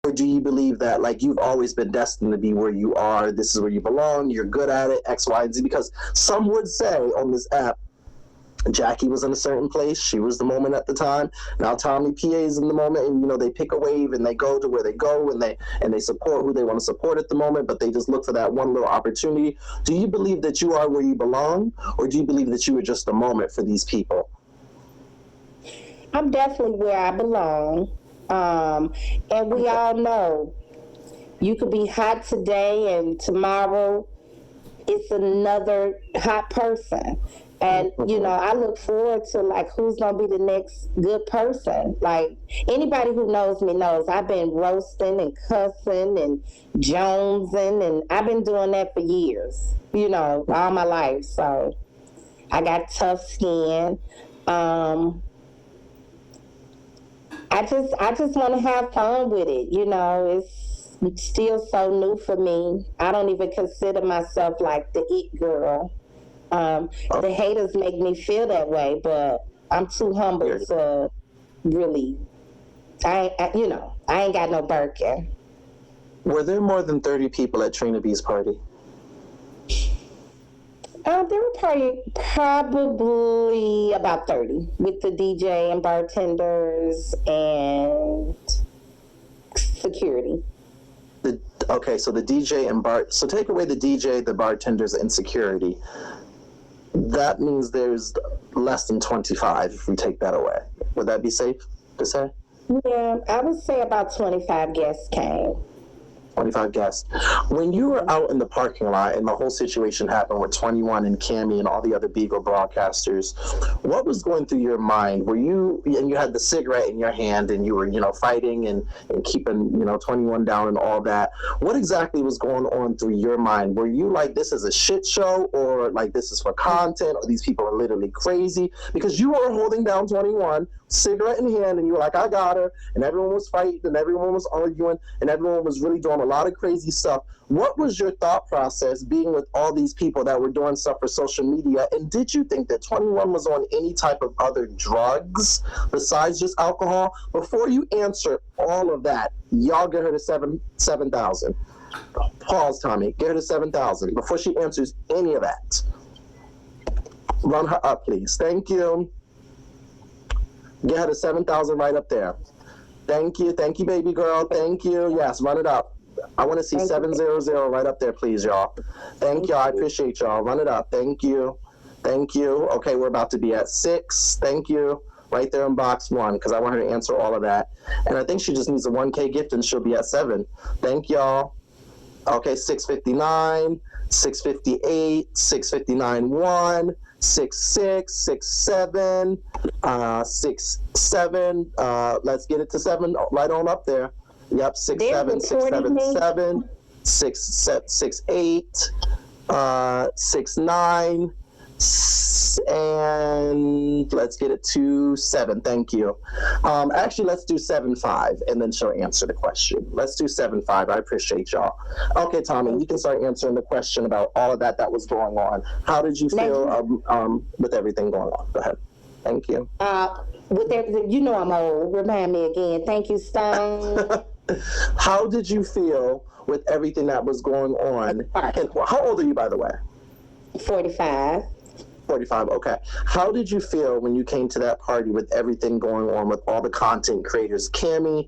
Or do you believe that like you've always been destined to be where you are, this is where you belong, you're good at it, X, Y, and Z? Because some would say on this app, Jackie was in a certain place. She was the moment at the time. Now Tommy PA is in the moment, and they pick a wave and they go to where they go, and they support who they want to support at the moment. But they just look for that one little opportunity. Do you believe that you are where you belong, or do you believe that you were just a moment for these people? I'm definitely where I belong. And we all know you could be hot today and tomorrow it's another hot person. And I look forward to like who's gonna be the next good person. Like anybody who knows me knows I've been roasting and cussing and jonesing, and I've been doing that for years. All my life. So I got tough skin. I just want to have fun with it. It's still so new for me. I don't even consider myself like the it girl. The haters make me feel that way, but I'm too humble to really. I ain't got no Birkin. Were there more than 30 people at Trina B's party? There were probably about 30 with the DJ and bartenders and security. Okay, so the DJ and so take away the DJ, the bartenders, and security. That means there's less than 25 if we take that away. Would that be safe to say? Yeah, I would say about 25 guests came. 25 guests. When you were out in the parking lot and the whole situation happened with 21 and Cammy and all the other Beagle broadcasters, what was going through your mind? Were you, and you had the cigarette in your hand and you were, fighting and keeping, 21 down and all that. What exactly was going on through your mind? Were you like, this is a shit show, or like this is for content, or these people are literally crazy? Because you were holding down 21, cigarette in hand, and you were like, I got her, and everyone was fighting and everyone was arguing and everyone was really doing a lot of crazy stuff. What was your thought process being with all these people that were doing stuff for social media? And did you think that 21 was on any type of other drugs besides just alcohol? Before you answer all of that, y'all get her to 7,000. Pause, Tommy. Get her to 7,000 before she answers any of that. Run her up, please. Thank you. Get her to 7,000 right up there. Thank you, baby girl. Thank you. Yes, run it up. I want to see 700 right up there, please, y'all. Thank y'all. I appreciate y'all. Run it up. Thank you. Okay, we're about to be at 6. Thank you. Right there in box 1, because I want her to answer all of that. And I think she just needs a 1K gift and she'll be at 7. Thank y'all. Okay, 659, 658, 659 1. 6'6", 6'7", 6'7". Let's get it to 7 right on up there. Yep, 6'7", 6'7", 6'8", 6'9", and let's get it to 7. Thank you. Actually, let's do 7'5", and then she'll answer the question. Let's do 7'5". I appreciate y'all. Okay, Tommy, you can start answering the question about all of that was going on. How did you feel with everything going on? Go ahead. Thank you. With everything, I'm old. Remind me again. Thank you, Stone. How did you feel with everything that was going on? And how old are you, by the way? 45. 45, okay. How did you feel when you came to that party with everything going on with all the content creators? Cammy,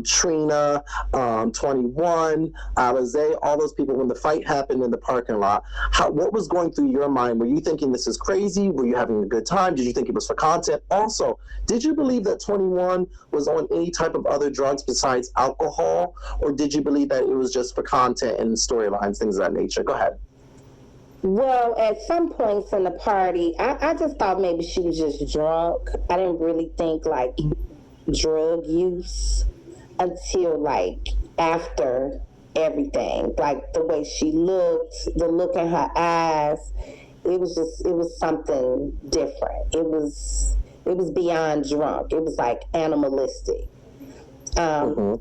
Trina, 21, Alize, all those people, when the fight happened in the parking lot, what was going through your mind? Were you thinking this is crazy? Were you having a good time? Did you think it was for content? Also, did you believe that 21 was on any type of other drugs besides alcohol? Or did you believe that it was just for content and storylines, things of that nature? Go ahead. Well, at some points in the party, I just thought maybe she was just drunk. I didn't really think like drug use until like after everything. Like the way she looked, the look in her eyes, it was something different. It was beyond drunk. It was like animalistic.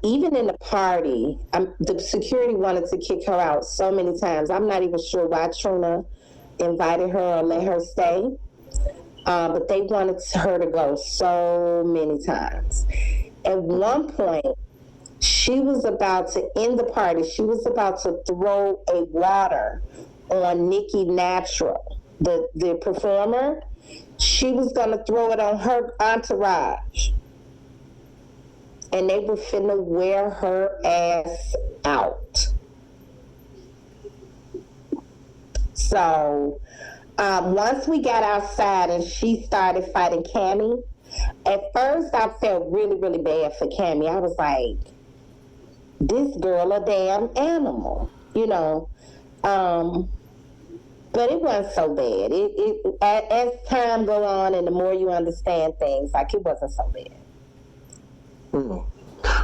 Even in the party, the security wanted to kick her out so many times. I'm not even sure why Trina invited her or let her stay, but they wanted her to go so many times. At one point, She was about to end the party. She was about to throw a water on Nikki Natural, the performer. She was going to throw it on her entourage. And they were finna wear her ass out. So once we got outside and she started fighting Cammy, at first I felt really, really bad for Cammy. I was like, this girl a damn animal, you know. But it wasn't so bad. As time go on and the more you understand things, like it wasn't so bad.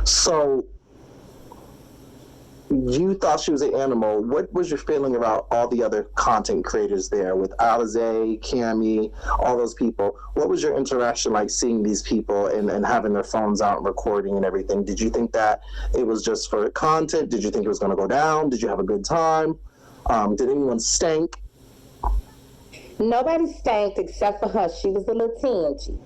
So you thought she was an animal. What was your feeling about all the other content creators there with Alize, Cammy, all those people? What was your interaction like seeing these people and having their phones out and recording and everything? Did you think that it was just for content? Did you think it was going to go down? Did you have a good time? Did anyone stank? Nobody stanked except for her. She was a little tingy.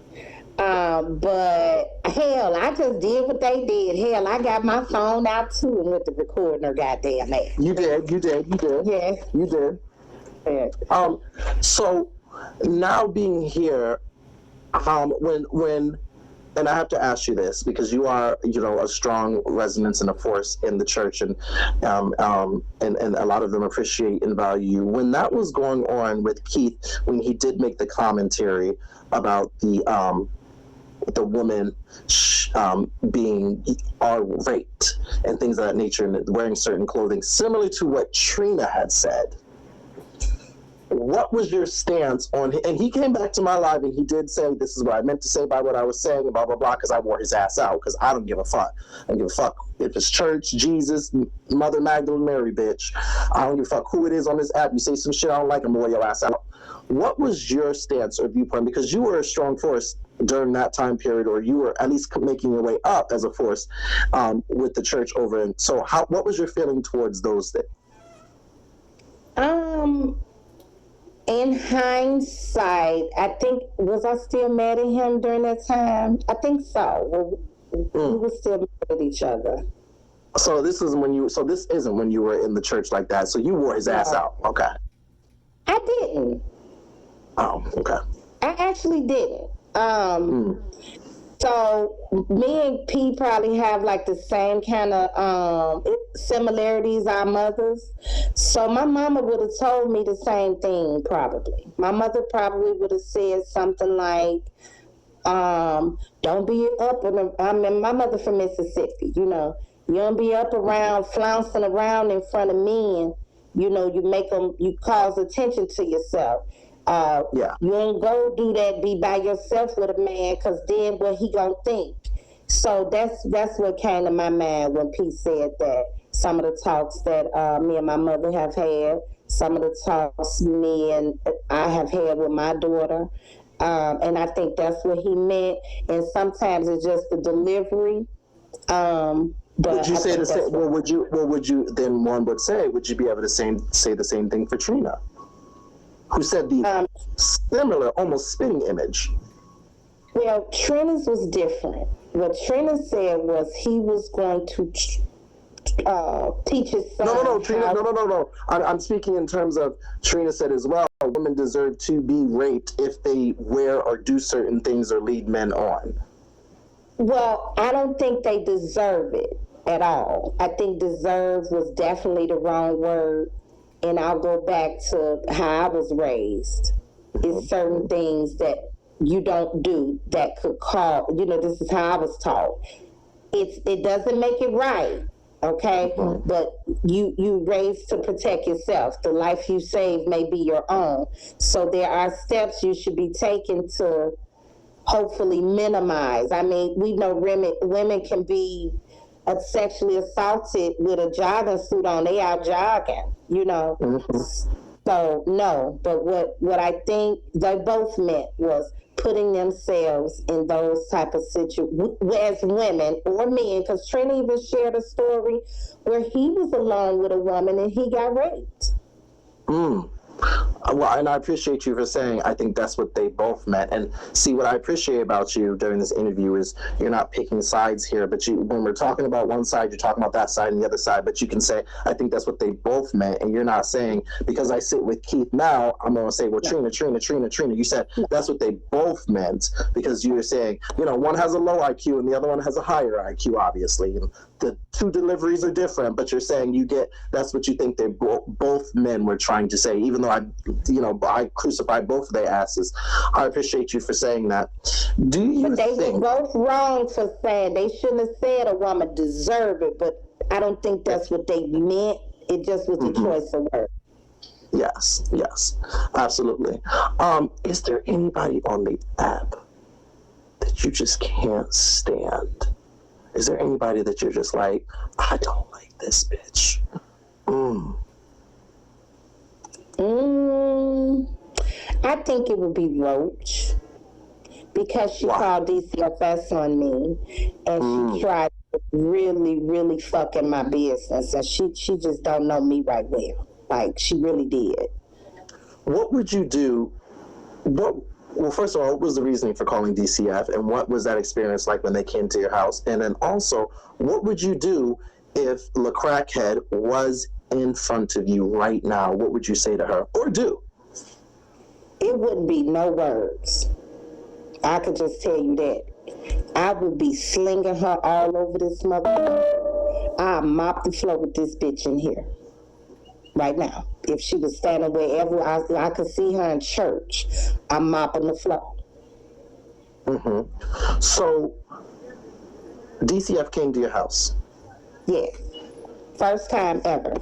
But hell, I just did what they did. Hell, I got my phone out too and went to recording her goddamn ass. You did. Yeah. You did. Yeah. So now being here, when and I have to ask you this because you are, a strong resonance and a force in the church, and a lot of them appreciate and value you. When that was going on with Keith, when he did make the commentary about the woman being raped and things of that nature and wearing certain clothing, similar to what Trina had said. What was your stance on it? And he came back to my live and he did say, this is what I meant to say by what I was saying, and blah, blah, blah, because I wore his ass out, because I don't give a fuck. I don't give a fuck if it's church, Jesus, Mother Magdalene Mary, bitch. I don't give a fuck who it is on this app. You say some shit I don't like, I'm gonna wear your ass out. What was your stance or viewpoint? Because you were a strong force during that time period, or you were at least making your way up as a force with the church over. And so what was your feeling towards those things? In hindsight, I think, was I still mad at him during that time? I think so. We were still mad at each other. So this isn't when you were in the church like that. So you wore his ass out. Okay. I didn't. Oh, okay. I actually didn't. So me and P probably have like the same kind of similarities, our mothers. So my mama would have told me the same thing probably. My mother probably would have said something like, don't be up, my mother from Mississippi, you don't be up around, flouncing around in front of men, you cause attention to yourself. You ain't go do that, be by yourself with a man, because then what he gonna think? So that's what came to my mind when Pete said that. Some of the talks that me and my mother have had, some of the talks me and I have had with my daughter, and I think that's what he meant. And sometimes it's just the delivery. But would you say the same? Well, would you? Then one would say, would you be able to say the same thing for Trina, who said the similar, almost spitting image? Well, Trina's was different. What Trina said was he was going to teach his son. No, Trina. No. I'm speaking in terms of Trina said as well. Women deserve to be raped if they wear or do certain things or lead men on. Well, I don't think they deserve it at all. I think deserve was definitely the wrong word. And I'll go back to how I was raised. It's certain things that you don't do that could cause, this is how I was taught. It doesn't make it right, okay? But you raised to protect yourself. The life you save may be your own. So there are steps you should be taking to hopefully minimize. I mean, we know women can be sexually assaulted with a jogging suit on. They out jogging, So no, but what I think they both meant was putting themselves in those type of situations as women or men, because Trina even shared a story where he was alone with a woman and he got raped. Well, and I appreciate you for saying I think that's what they both meant. And see, what I appreciate about you during this interview is you're not picking sides here, but when we're talking about one side, you're talking about that side and the other side, but you can say, I think that's what they both meant. And you're not saying, because I sit with Keith now, I'm going to say, well, Trina. You said that's what they both meant, because you were saying, one has a low IQ and the other one has a higher IQ, obviously. And the two deliveries are different, but you're saying that's what you think they both men were trying to say, even though I crucified both of their asses. I appreciate you for saying that. Do you But they think... were both wrong for saying they shouldn't have said a woman deserve it, but I don't think that's what they meant. It just was a choice of words. Yes, absolutely. Is there anybody on the app that you just can't stand? Is there anybody that you're just like, I don't like this bitch? I think it would be Roach, because she called DCFS on me, and she tried to really, really fuck in my business, and she just don't know me right well. Like, she really did. What would you do? Well, first of all, what was the reasoning for calling DCF, and what was that experience like when they came to your house? And then also, what would you do if La Crackhead was in front of you right now? What would you say to her, or do? It wouldn't be no words. I could just tell you that. I would be slinging her all over this motherfucker. I'll mop the floor with this bitch in here right now. If she was standing wherever I could see her in church, I'm mopping the floor. So, DCF came to your house? Yeah. First time ever.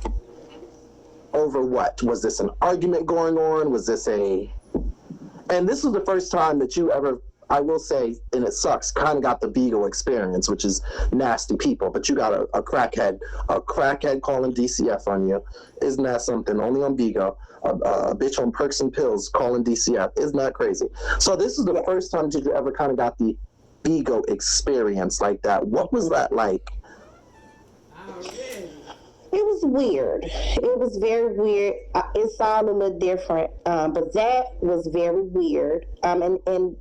Over what? Was this an argument going on? Was this And this was the first time that you ever, I will say, and it sucks, kind of got the Beagle experience, which is nasty people, but you got a crackhead calling DCF on you. Isn't that something? Only on Beagle. A bitch on perks and pills calling DCF. Isn't that crazy? So this is the first time that you ever kind of got the Beagle experience like that. What was that like? It was weird. It was very weird. It's all a little different, but that was very weird. And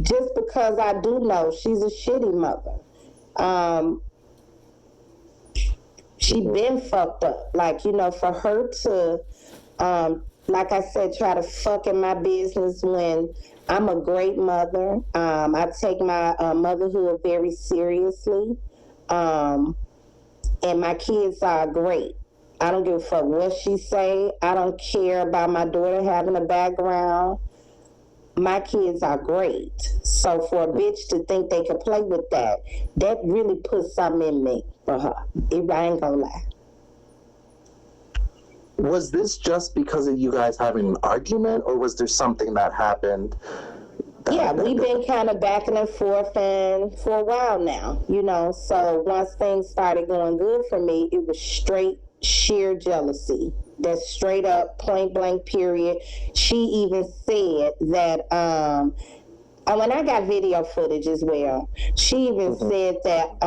just because I do know she's a shitty mother, she been fucked up. Like, for her to, like I said, try to fuck in my business when I'm a great mother. I take my motherhood very seriously. And my kids are great. I don't give a fuck what she say. I don't care about my daughter having a background. My kids are great. So for a bitch to think they could play with that really puts something in me for her. I ain't gonna lie. Was this just because of you guys having an argument, or was there something that happened? Yeah, we've been kind of backing and forth and for a while now, So once things started going good for me, it was straight sheer jealousy. That's straight up, point blank, period. She even said that, when I got video footage as well, she even said that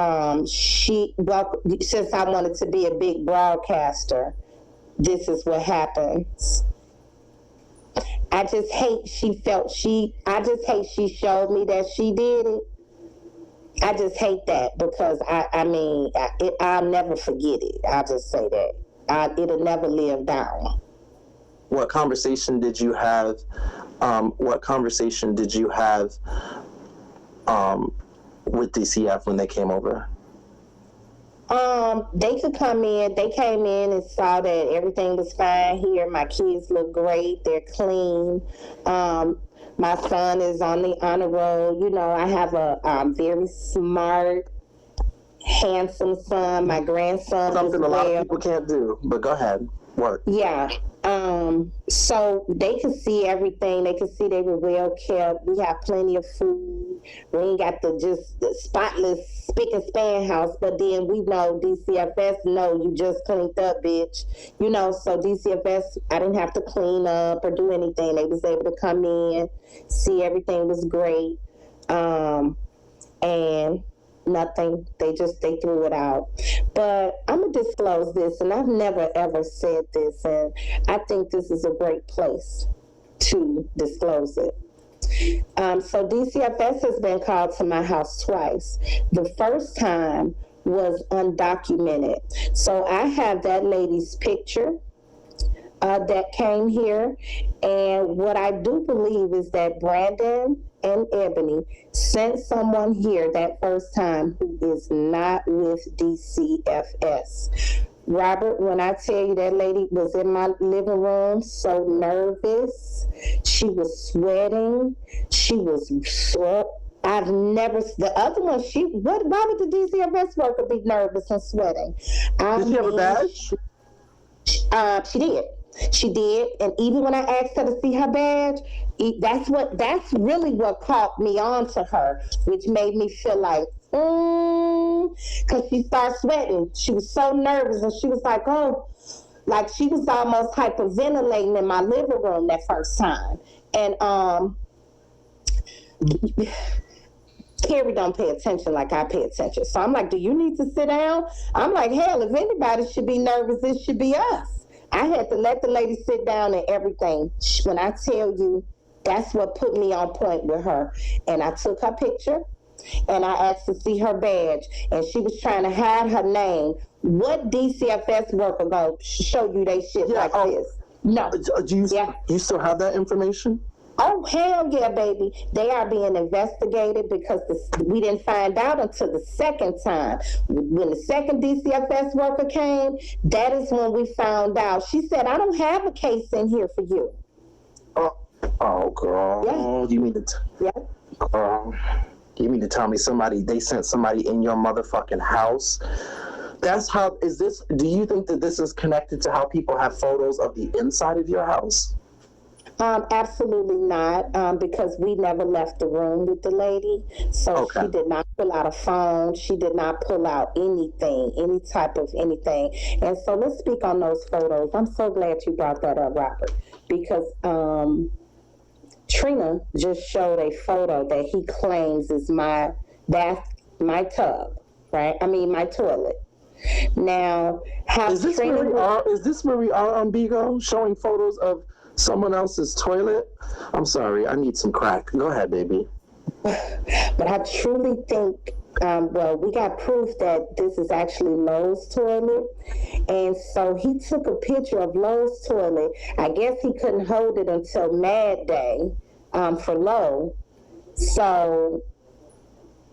since I wanted to be a big broadcaster, this is what happens. I just hate she showed me that she did it. I just hate that because I'll never forget it. I'll just say that. It'll never live down. What conversation did you have? With DCF when they came over? They could come in. They came in and saw that everything was fine here. My kids look great. They're clean. My son is on the honor roll. I have a very smart, handsome son. My grandson Something as a lot well. of people can't do, but go ahead. Work. Yeah. So they could see everything. They could see they were well kept. We have plenty of food. We ain't got the spotless spick and span house, but then we know DCFS know you just cleaned up, bitch. So DCFS, I didn't have to clean up or do anything. They was able to come in, see everything was great. And Nothing. They threw it out. But I'm gonna disclose this, and I've never ever said this, and I think this is a great place to disclose it. So DCFS has been called to my house twice. The first time was undocumented. So I have that lady's picture that came here. And what I do believe is that Brandon and Ebony sent someone here that first time who is not with DCFS. Robert, when I tell you that lady was in my living room so nervous, she was sweating, she was so. I've never, the other one, why would the DCFS worker be nervous and sweating? Did she have a badge? She did. She did, and even when I asked her to see her badge, that's really what caught me on to her, which made me feel like, because she started sweating. She was so nervous, and she was like, oh, like she was almost hyperventilating in my living room that first time. And Carrie don't pay attention like I pay attention. So I'm like, do you need to sit down? I'm like, hell, if anybody should be nervous, it should be us. I had to let the lady sit down and everything. When I tell you, that's what put me on point with her. And I took her picture and I asked to see her badge, and she was trying to hide her name. What DCFS worker gonna show you they shit like this? No. You still have that information? Oh, hell yeah, baby. They are being investigated because we didn't find out until the second time. When the second DCFS worker came, that is when we found out. She said, I don't have a case in here for you. Oh girl. Yeah. You mean to girl, you mean to tell me they sent somebody in your motherfucking house? That's how, do you think that this is connected to how people have photos of the inside of your house? Absolutely not, because we never left the room with the lady. So She did not pull out a phone. She did not pull out anything, any type of anything. And so let's speak on those photos. I'm so glad you brought that up, Robert, because Trina just showed a photo that he claims is my tub, right? I mean, my toilet. Now, is this Marie R. Umbigo showing photos of someone else's toilet? I'm sorry, I need some crack. Go ahead, baby. But I truly think, we got proof that this is actually Lowe's toilet. And so he took a picture of Lowe's toilet. I guess he couldn't hold it until Mad Day for Lowe. So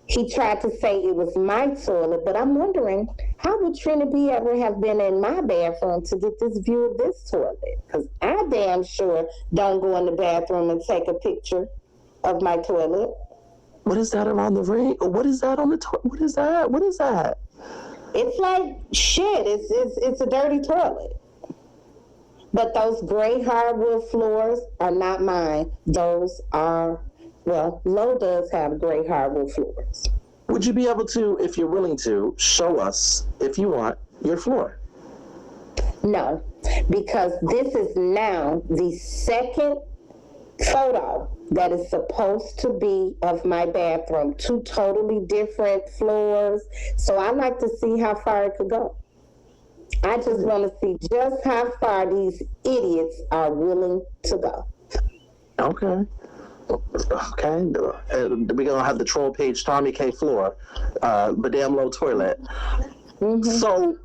he tried to say it was my toilet, but I'm wondering, how would Trinity ever have been in my bathroom to get this view of this toilet? Because I damn sure don't go in the bathroom and take a picture of my toilet. What is that around the ring? What is that on the toilet? What is that? What is that? It's like shit. It's a dirty toilet. But those gray hardwood floors are not mine. Those are, Lowe does have gray hardwood floors. Would you be able to, if you're willing to, show us, if you want, your floor? No, because this is now the second photo that is supposed to be of my bathroom. Two totally different floors. So I like to see how far it could go. I just want to see just how far these idiots are willing to go. Okay. We're gonna have the troll page Tomi K floor, Madame Low toilet. Mm-hmm.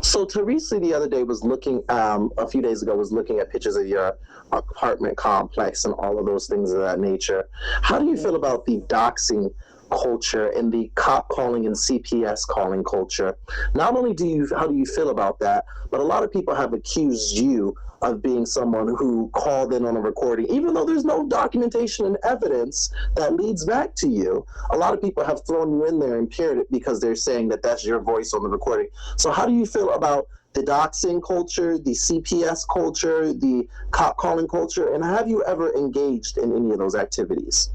So Teresa the other day was looking, a few days ago, was looking at pictures of your apartment complex and all of those things of that nature. How do you feel about the doxing culture and the cop calling and CPS calling culture? Not only how do you feel about that, but a lot of people have accused you of being someone who called in on a recording, even though there's no documentation and evidence that leads back to you. A lot of people have thrown you in there and paired it because they're saying that that's your voice on the recording. So how do you feel about the doxing culture, the CPS culture, the cop calling culture, and have you ever engaged in any of those activities?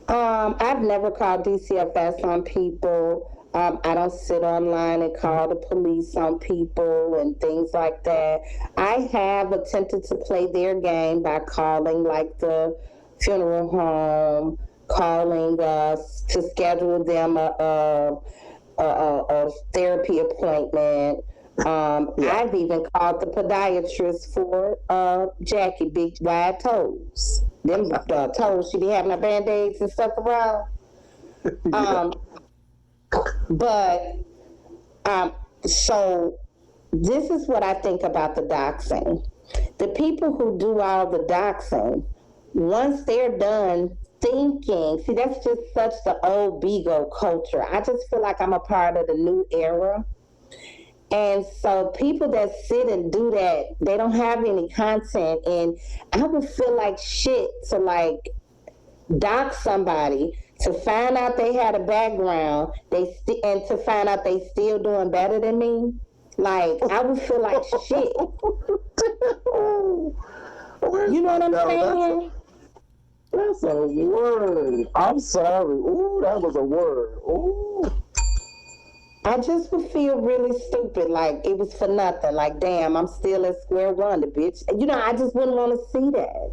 I've never called DCFS on people. I don't sit online and call the police on people and things like that. I have attempted to play their game by calling like the funeral home, calling us to schedule them a therapy appointment. I've even called the podiatrist for Jackie, big wide toes. Them toes she be having her band-aids and stuff around. Yeah. But so this is what I think about the doxing. The people who do all the doxing, once they're done thinking, see, that's just such the old Bigo culture. I just feel like I'm a part of the new era. And so people that sit and do that, they don't have any content. And I would feel like shit to like dox somebody to find out they had a background, and to find out they still doing better than me. Like I would feel like shit. You know what I'm saying? That's a word. I'm sorry. Ooh, that was a word. Ooh. I just would feel really stupid, like it was for nothing. Like, damn, I'm still at square one, the bitch. You know, I just wouldn't want to see that.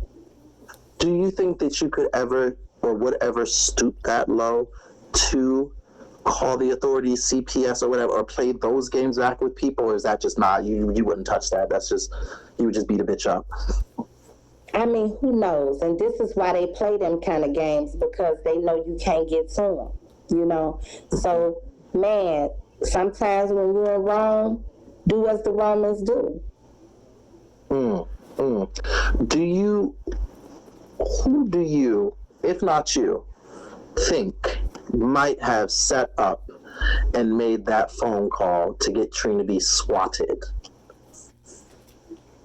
Do you think that you could ever or would ever stoop that low to call the authorities, CPS or whatever, or play those games back with people, or is that just not you wouldn't touch that? That's just you would just beat a bitch up. I mean, who knows? And this is why they play them kind of games, because they know you can't get to them, you know? So, man, sometimes when you're in Rome, do as the Romans do. Who do you, if not you, think might have set up and made that phone call to get Trina B swatted?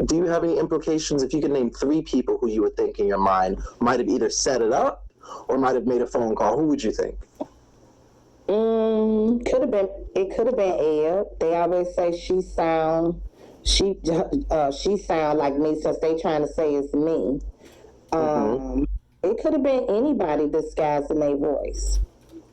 Do you have any implications? If you could name 3 people who you would think in your mind might have either set it up or might have made a phone call, who would you think? It could have been Ed. They always say she sound like me, since they trying to say it's me. It could have been anybody disguised in their voice.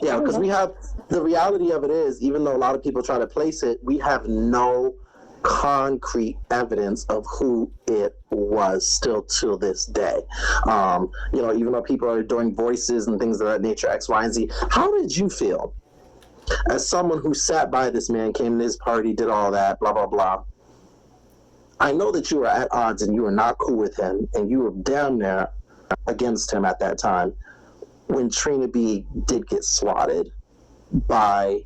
Yeah, because we have, the reality of it is, even though a lot of people try to place it, we have no concrete evidence of who it was still to this day. You know, even though people are doing voices and things of that nature, X, Y, and Z. How did you feel as someone who sat by this man, came to his party, did all that, blah, blah, blah? I know that you were at odds and you were not cool with him, and you were damn near against him at that time when Trina B did get swatted by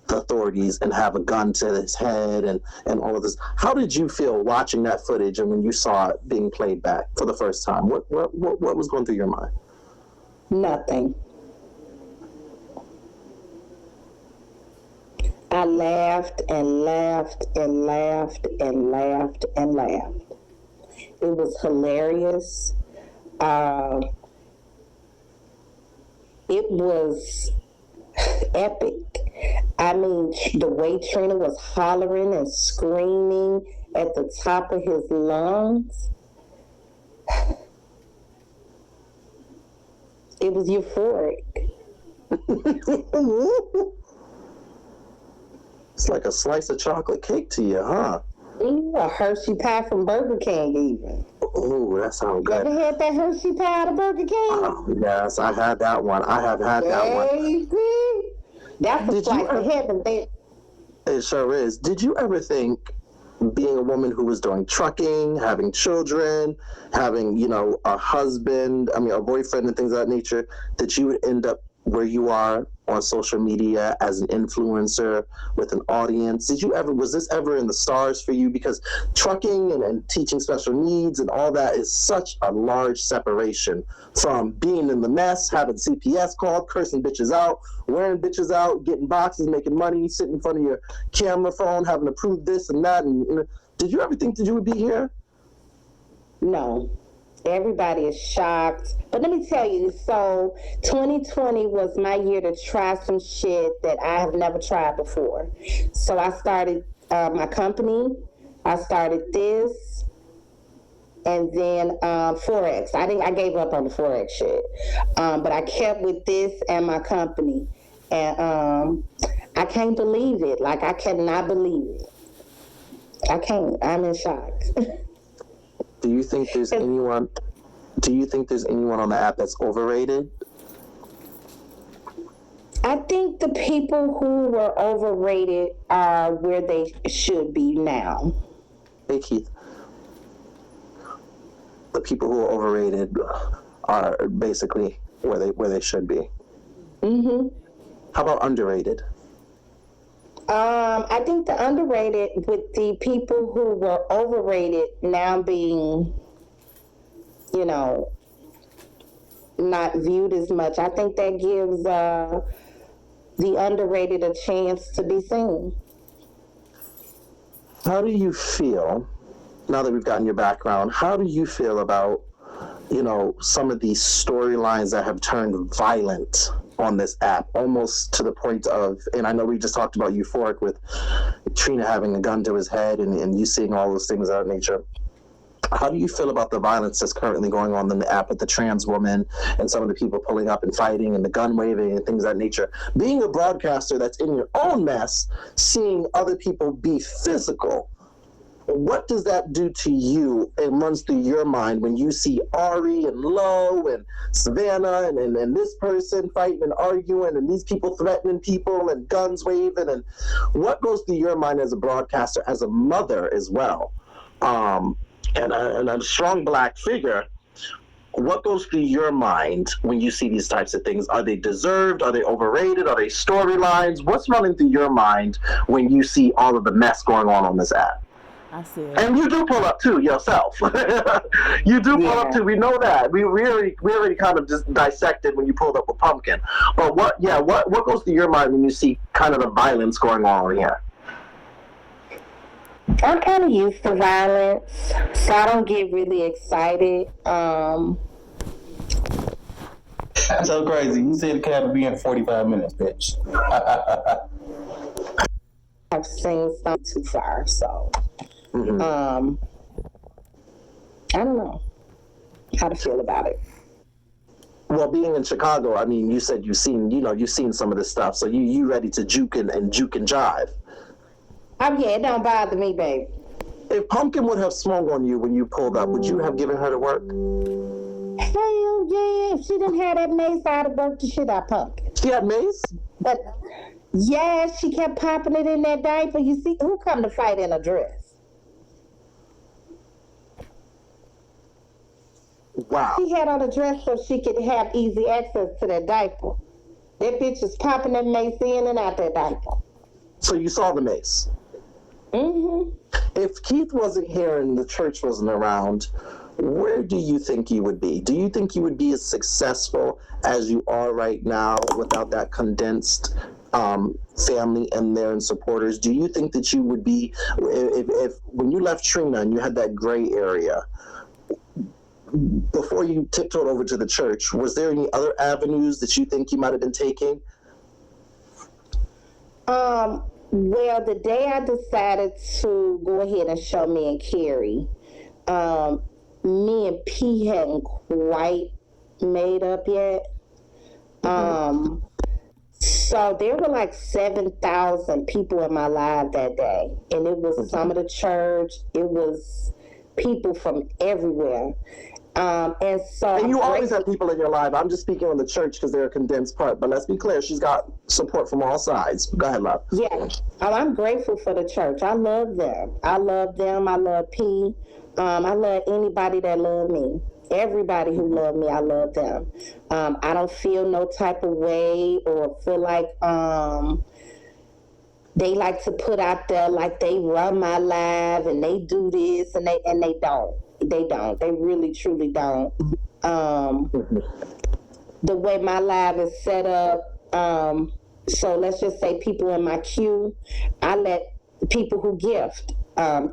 the authorities and have a gun to his head and all of this. How did you feel watching that footage and when you saw it being played back for the first time? What was going through your mind? Nothing. I laughed and laughed and laughed and laughed and laughed. It was hilarious. It was epic. I mean, the way Trina was hollering and screaming at the top of his lungs, it was euphoric. It's like a slice of chocolate cake to you, huh? Ooh, a Hershey pie from Burger King even. Ooh, that sounds good. You ever had that Hershey pie at a Burger King? Yes, I had that one. I have had that one. Baby. That's a slice of heaven, baby. It sure is. Did you ever think, being a woman who was doing trucking, having children, having, you know, a husband, a boyfriend and things of that nature, that you would end up where you are on social media as an influencer with an audience? Was this ever in the stars for you? Because trucking and teaching special needs and all that is such a large separation from being in the mess, having CPS called, cursing bitches out, wearing bitches out, getting boxes, making money, sitting in front of your camera phone, having to prove this and that. And did you ever think that you would be here? No. Everybody is shocked. But let me tell you, so 2020 was my year to try some shit that I have never tried before. So I started my company. I started this. And then Forex. I gave up on the Forex shit. But I kept with this and my company. And I can't believe it. Like, I cannot believe it. I can't. I'm in shock. Do you think there's anyone on the app that's overrated? I think the people who were overrated are where they should be now. Hey Keith, the people who are overrated are basically where they should be. Mm-hmm. How about underrated? I think the underrated with the people who were overrated now being, you know, not viewed as much. I think that gives the underrated a chance to be seen. How do you feel now that we've gotten your background? How do you feel about some of these storylines that have turned violent on this app, almost to the point of, and I know we just talked about Euphoric with Trina having a gun to his head and you seeing all those things of that nature. How do you feel about the violence that's currently going on in the app with the trans woman and some of the people pulling up and fighting and the gun waving and things of that nature? Being a broadcaster that's in your own mess, seeing other people be physical, what does that do to you and runs through your mind when you see Ari and Lo and Savannah and this person fighting and arguing and these people threatening people and guns waving? And what goes through your mind as a broadcaster, as a mother as well, and a strong Black figure? What goes through your mind when you see these types of things? Are they deserved? Are they overrated? Are they storylines? What's running through your mind when you see all of the mess going on this app? I said, and you do pull up too yourself. You do pull up too. We know that. We already kind of just dissected when you pulled up with Pumpkin. But what goes through your mind when you see kind of the violence going on here? I'm kind of used to violence, so I don't get really excited. That's so crazy. You said the cab would be in 45 minutes, bitch. I've seen some too far, so I don't know how to feel about it. Well, being in Chicago, I mean, you said you've seen some of this stuff, so you ready to juke and jive. Yeah, it don't bother me, babe. If Pumpkin would have swung on you when you pulled up, would you have given her to work? Hell yeah! If she didn't have that mace, I'd have worked the shit out Pumpkin. She had mace? But yeah, she kept popping it in that diaper. You see, who come to fight in a dress? Wow. She had on a dress so she could have easy access to that diaper. That bitch was popping that mace in and out that diaper. So you saw the mace? Mm-hmm. If Keith wasn't here and the church wasn't around, where do you think you would be? Do you think you would be as successful as you are right now without that condensed family in there and supporters? Do you think that you would be, if when you left Trina and you had that gray area, before you tiptoed over to the church, was there any other avenues that you think you might have been taking? Well, the day I decided to go ahead and show me and Carrie, me and P hadn't quite made up yet. So there were like 7,000 people in my live that day. And it was some of the church. It was people from everywhere. And you always have people in your life. I'm just speaking on the church because they're a condensed part. But let's be clear, she's got support from all sides. Go ahead, love. Yeah, I'm grateful for the church. I love them. I love P. I love anybody that love me. Everybody who love me, I love them. I don't feel no type of way or feel like they like to put out there like they run my live and they do this and they don't. They don't. They really, truly don't. The way my live is set up, so let's just say people in my queue, I let people who gift,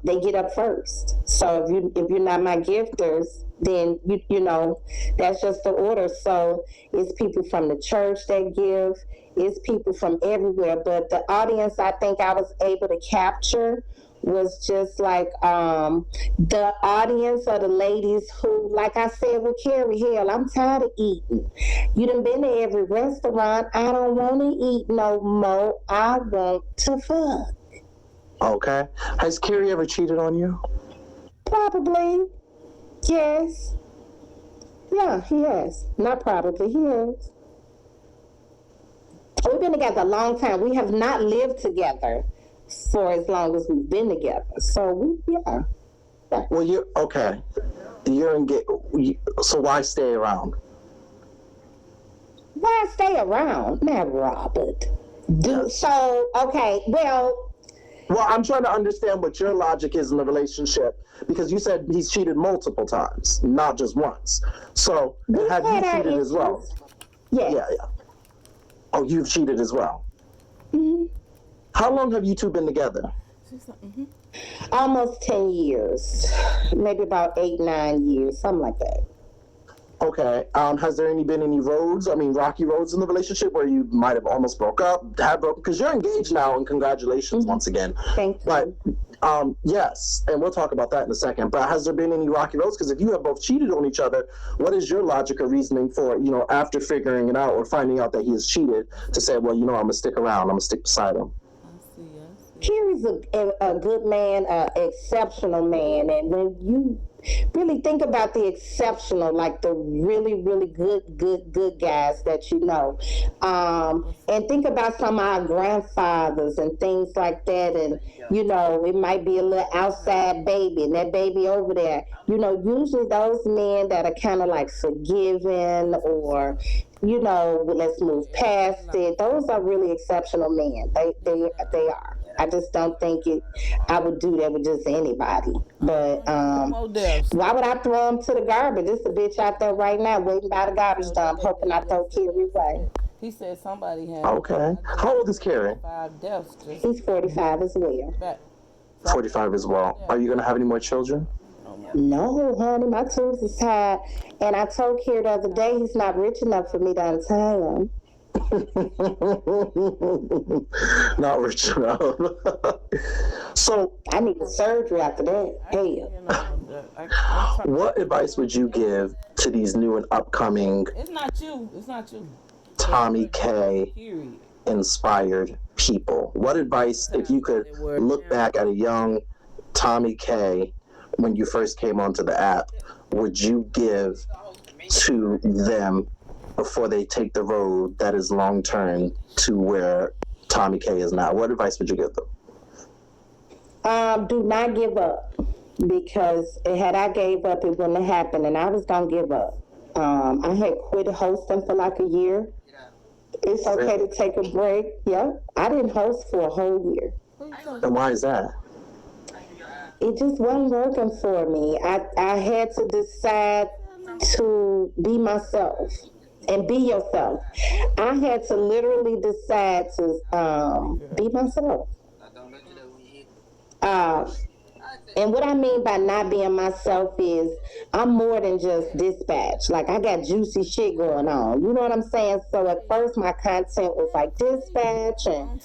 they get up first. So if you're not my gifters, then you know that's just the order. So it's people from the church that give. It's people from everywhere. But the audience I think I was able to capture was just like the audience of the ladies who, like I said with Carrie, hell, I'm tired of eating. You done been to every restaurant. I don't want to eat no more. I want to fuck. Okay. Has Carrie ever cheated on you? Probably. Yes. Yeah, he has. Not probably, he has. We've been together a long time. We have not lived together for as long as we've been together. So yeah. Well, you're okay. You're engaged. So why stay around? Why stay around? Now, Robert. Okay, well, Well, I'm trying to understand what your logic is in the relationship because you said he's cheated multiple times, not just once. So have you cheated as well? Yes. Yeah. Oh, you've cheated as well. Mm-hmm. How long have you two been together? Almost 10 years. Maybe about 8, 9 years, something like that. Okay. Has there been any rocky roads in the relationship where you might have almost have broken? Because you're engaged now, and congratulations once again. Thank you. But yes, and we'll talk about that in a second. But has there been any rocky roads? Because if you have both cheated on each other, what is your logic or reasoning for, after figuring it out or finding out that he has cheated, to say, well, I'm gonna stick around, I'm gonna stick beside him? Kerry's a good man, an exceptional man, and when you really think about the exceptional, like the really, really good guys that and think about some of our grandfathers and things like that, and it might be a little outside baby, and that baby over there, usually those men that are kind of like forgiving or let's move past it. Those are really exceptional men. They are. I just don't think I would do that with just anybody. But why would I throw him to the garbage? There's a bitch out there right now waiting by the garbage dump, hoping I throw Kerry away. He said somebody had. Okay. How old is Kerry? 5 deaths. He's 45 as well. 45 as well. Are you going to have any more children? No, honey, my tubes is tied. And I told Kerry the other day he's not rich enough for me to untie him. Not rich enough. So I need surgery after that. Hey. What advice would you give to these new and upcoming It's not you. Tomi K inspired people? What advice, if you could look back at a young Tomi K when you first came onto the app, would you give to them before they take the road that is long term to where Tomi K is now? What advice would you give them? Do not give up, because had I gave up, it wouldn't have happened, and I was gonna give up. I had quit hosting for like a year. It's okay to take a break. Yeah, I didn't host for a whole year. And why is that? It just wasn't working for me. I had to decide to be myself. And be yourself. I had to literally decide to be myself. And what I mean by not being myself is I'm more than just dispatch. Like, I got juicy shit going on. You know what I'm saying? So at first my content was like dispatch and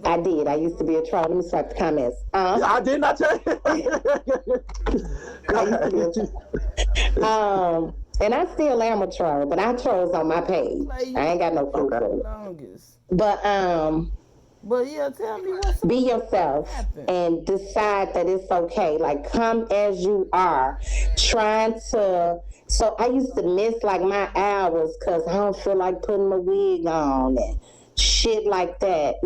I did. I used to be a troll. Let me swipe the comments. I did not tell you. And I still am a troll, but I trolls on my page. I ain't got no proof for it. But yeah, tell me what's be yourself and decide that it's okay. Like, come as you are. So I used to miss like my hours because I don't feel like putting my wig on and shit like that.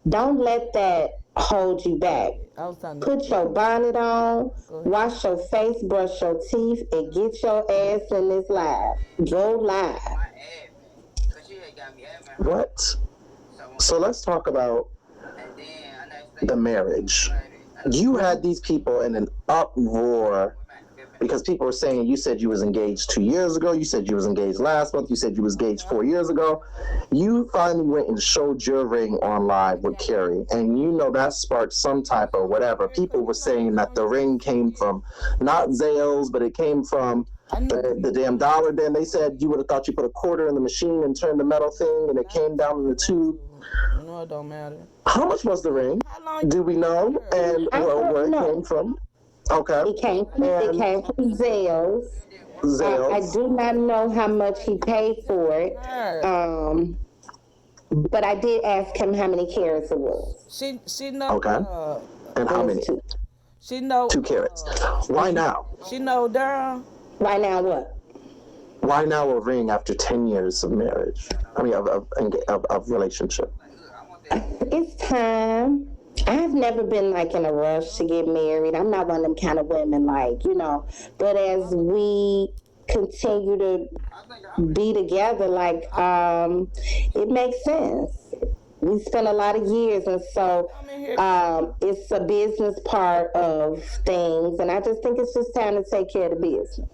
Don't let that hold you back. Put your bonnet on, wash your face, brush your teeth, and get your ass in this live. Go live. What? So let's talk about the marriage. You had these people in an uproar because people were saying you said you was engaged 2 years ago, you said you was engaged last month, you said you was engaged 4 years ago. You finally went and showed your ring on live with Kerry, and that sparked some type of whatever. People were saying that the ring came from not Zales, but it came from the damn dollar. Then they said you would have thought you put a quarter in the machine and turned the metal thing, and it came down in the tube. No, it don't matter. How much was the ring? Do we know? And where it came from? Okay. It came from Zales. I do not know how much he paid for it. But I did ask him how many carats it was. She know. Okay. And how many? She know 2 carats. Why now? She know Durham. Why now what? Why now a ring after 10 years of marriage? I mean, of relationship. It's time. I've never been like in a rush to get married. I'm not one of them kind of women, like, But as we continue to be together, like, it makes sense. We spent a lot of years, and so it's a business part of things, and I just think it's just time to take care of the business.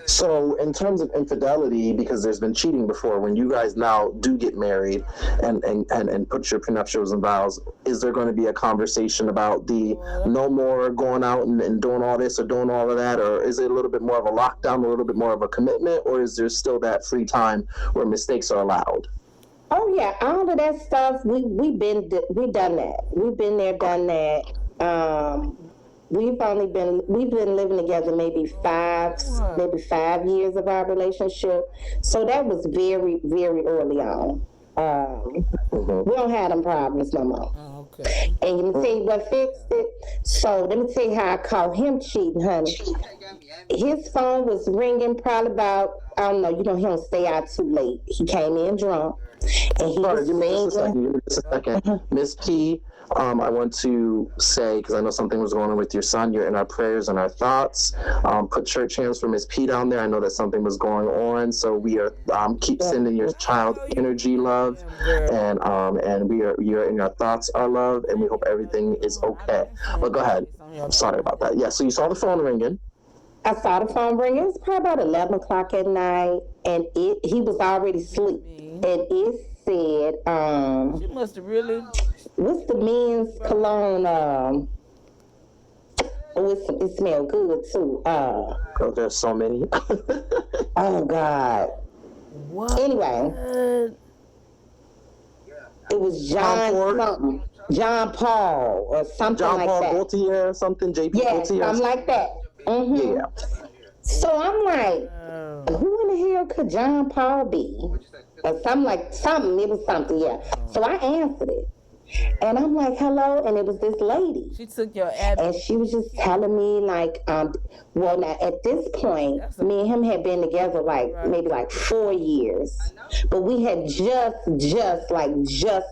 So, in terms of infidelity, because there's been cheating before, when you guys now do get married and put your prenuptials and vows, is there going to be a conversation about the no more going out and doing all this or doing all of that, or is it a little bit more of a lockdown, a little bit more of a commitment, or is there still that free time where mistakes are allowed? Oh yeah, all of that stuff. We done that. We've been there, done that. We've been living together maybe 5 years of our relationship. So that was very, very early on. We don't have them problems no more. Oh, okay. And let me tell you what fixed it. So let me tell you how I caught him cheating, honey. His phone was ringing probably about, I don't know, he don't stay out too late. He came in drunk. And he Sorry, was give me just singing. a second. Miss P, I want to say, because I know something was going on with your son, you're in our prayers and our thoughts. Put church hands for Miss P down there. I know that something was going on, so we are keep sending your child energy, love, and you're in our thoughts, our love, and we hope everything is okay. But go ahead. Sorry about that. Yeah, so you saw the phone ringing. I saw the phone ring. It was probably about 11 o'clock at night, and he was already asleep. And it said, She must have really. what's the men's cologne? It smelled good too. Oh, there's so many. Oh God. What? Anyway, it was John Paul or something John like Paul that. Gaultier or something, JP Yeah, Gaultier. something like that. Mm-hmm. Yeah. So I'm like, who in the hell could John Paul be? Or something, it was something, yeah. So I answered it. And I'm like, hello, and it was this lady. She took your ad. And she was just telling me, like, well, now at this point, me and him had been together maybe 4 years. But we had just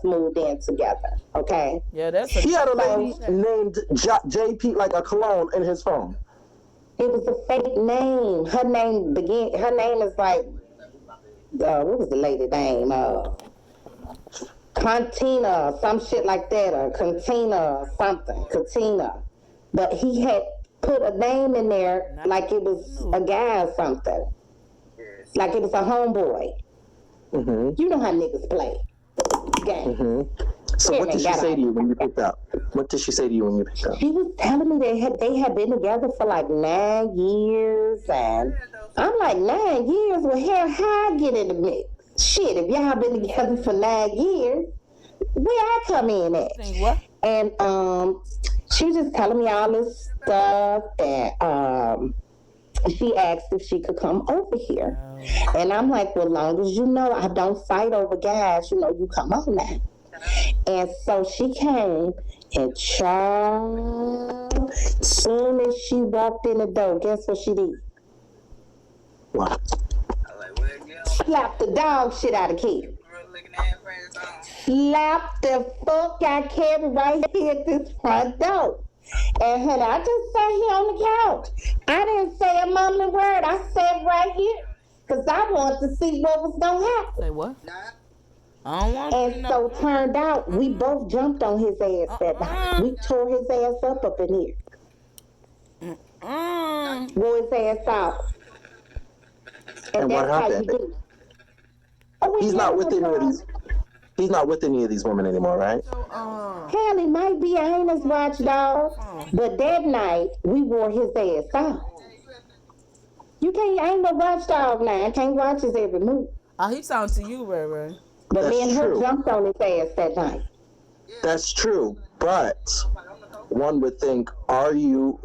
moved in together, okay? Yeah, that's He had a lady named JP, like a cologne, in his phone. It was a fake name. Her name is like, what was the lady name? Cantina, some shit like that, or Cantina or something, Katina. But he had put a name in there like it was a guy or something. Like it was a homeboy. Mm-hmm. You know how niggas play. Game. Mm-hmm. So what did she say to you when you picked up? What did she say to you when you picked up? She was telling me they had been together for like 9 years, and I'm like, 9 years? Well, hell, how I get in the mix? Shit, if y'all been together for 9 years, where I come in at? What? And she was just telling me all this stuff, and she asked if she could come over here. And I'm like, well, long as you know I don't fight over guys, you come on now. And so she came, and child, soon as she walked in the door, guess what she did? What? Slapped the dog shit out of Kevin. Slapped the fuck out of Kevin right here at this front door. And honey, I just sat here on the couch. I didn't say a mumbling word. I sat right here because I wanted to see what was going to happen. Say what? I don't want And so turned out we both jumped on his ass that night. We tore his ass up in here. Wore his ass out. And what happened? He's not with any of these. He's not with any of these women anymore, right? Hell, he might be. I ain't his watchdog. But that night we wore his ass out. I ain't no watchdog now. I can't watch his every move. Oh, he sounds to you, Ray Ray. But That's me and her true. jumped on his ass that night. That's true, but one would think, are you